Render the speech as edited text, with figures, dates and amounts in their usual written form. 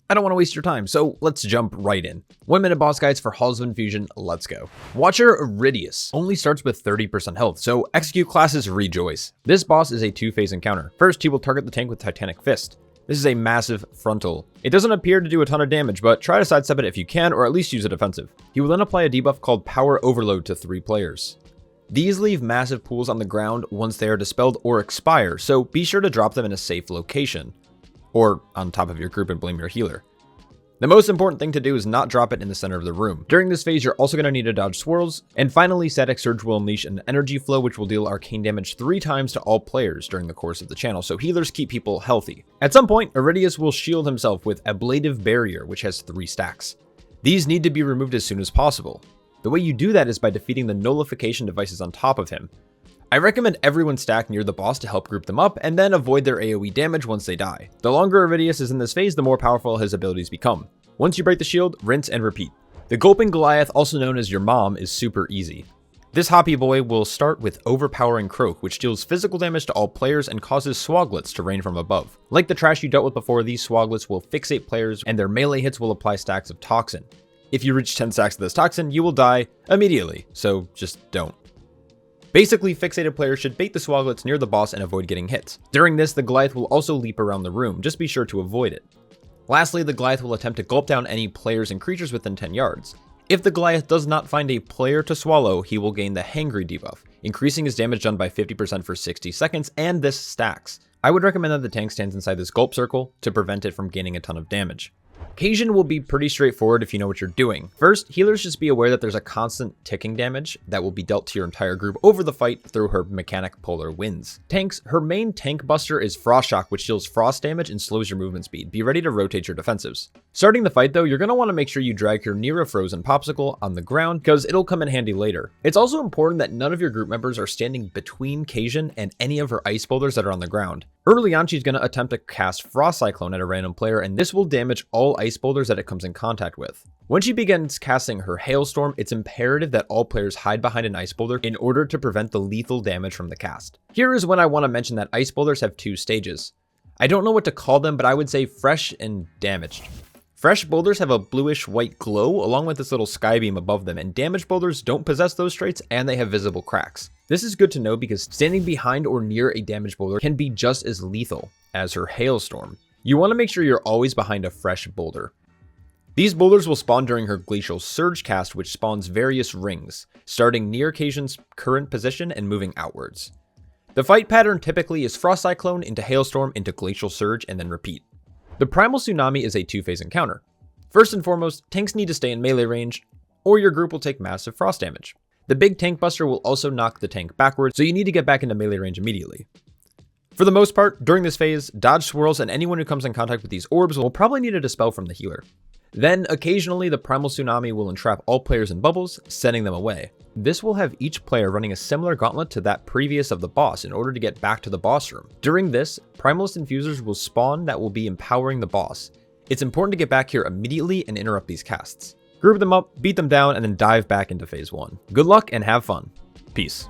I don't want to waste your time, so let's jump right in. 1 minute boss guides for Halls of Infusion, let's go. Watcher Irideus only starts with 30% health, so execute classes rejoice. This boss is a 2-phase encounter. First, he will target the tank with Titanic Fist. This is a massive frontal. It doesn't appear to do a ton of damage, but try to sidestep it if you can, or at least use a defensive. He will then apply a debuff called Power Overload to 3 players. These leave massive pools on the ground once they are dispelled or expire, so be sure to drop them in a safe location. Or on top of your group and blame your healer. The most important thing to do is not drop it in the center of the room. During this phase, you're also going to need to dodge swirls, and finally Static Surge will unleash an energy flow which will deal arcane damage 3 times to all players during the course of the channel, so healers keep people healthy. At some point, Irideus will shield himself with Ablative Barrier, which has 3 stacks. These need to be removed as soon as possible. The way you do that is by defeating the nullification devices on top of him. I recommend everyone stack near the boss to help group them up, and then avoid their AoE damage once they die. The longer Irideus is in this phase, the more powerful his abilities become. Once you break the shield, rinse and repeat. The Gulping Goliath, also known as your mom, is super easy. This hoppy boy will start with Overpowering Croak, which deals physical damage to all players and causes Swoglets to rain from above. Like the trash you dealt with before, these Swoglets will fixate players, and their melee hits will apply stacks of Toxin. If you reach 10 stacks of this Toxin, you will die immediately, so just don't. Basically, fixated players should bait the Swoglets near the boss and avoid getting hit. During this, the Goliath will also leap around the room, just be sure to avoid it. Lastly, the Goliath will attempt to gulp down any players and creatures within 10 yards. If the Goliath does not find a player to swallow, he will gain the Hangry debuff, increasing his damage done by 50% for 60 seconds, and this stacks. I would recommend that the tank stands inside this gulp circle to prevent it from gaining a ton of damage. Khajin will be pretty straightforward if you know what you're doing. First, healers just be aware that there's a constant ticking damage that will be dealt to your entire group over the fight through her mechanic polar winds. Tanks, her main tank buster is Frost Shock, which deals frost damage and slows your movement speed. Be ready to rotate your defensives. Starting the fight though, you're going to want to make sure you drag her near a frozen popsicle on the ground because it'll come in handy later. It's also important that none of your group members are standing between Khajin and any of her ice boulders that are on the ground. Early on, she's going to attempt to cast Frost Cyclone at a random player, and this will damage all ice boulders that it comes in contact with. When she begins casting her Hailstorm, it's imperative that all players hide behind an ice boulder in order to prevent the lethal damage from the cast. Here is when I want to mention that ice boulders have 2 stages. I don't know what to call them, but I would say fresh and damaged. Fresh boulders have a bluish white glow along with this little sky beam above them, and damaged boulders don't possess those traits and they have visible cracks. This is good to know because standing behind or near a damaged boulder can be just as lethal as her Hailstorm. You want to make sure you're always behind a fresh boulder. These boulders will spawn during her Glacial Surge cast, which spawns various rings, starting near Khajin's current position and moving outwards. The fight pattern typically is Frost Cyclone into Hailstorm into Glacial Surge and then repeat. The Primal Tsunami is a 2-phase encounter. First and foremost, tanks need to stay in melee range, or your group will take massive frost damage. The big tank buster will also knock the tank backwards, so you need to get back into melee range immediately. For the most part, during this phase, dodge swirls and anyone who comes in contact with these orbs will probably need a dispel from the healer. Then, occasionally, the Primal Tsunami will entrap all players in bubbles, sending them away. This will have each player running a similar gauntlet to that previous of the boss in order to get back to the boss room. During this, Primalist Infusers will spawn that will be empowering the boss. It's important to get back here immediately and interrupt these casts. Group them up, beat them down, and then dive back into phase 1. Good luck and have fun. Peace.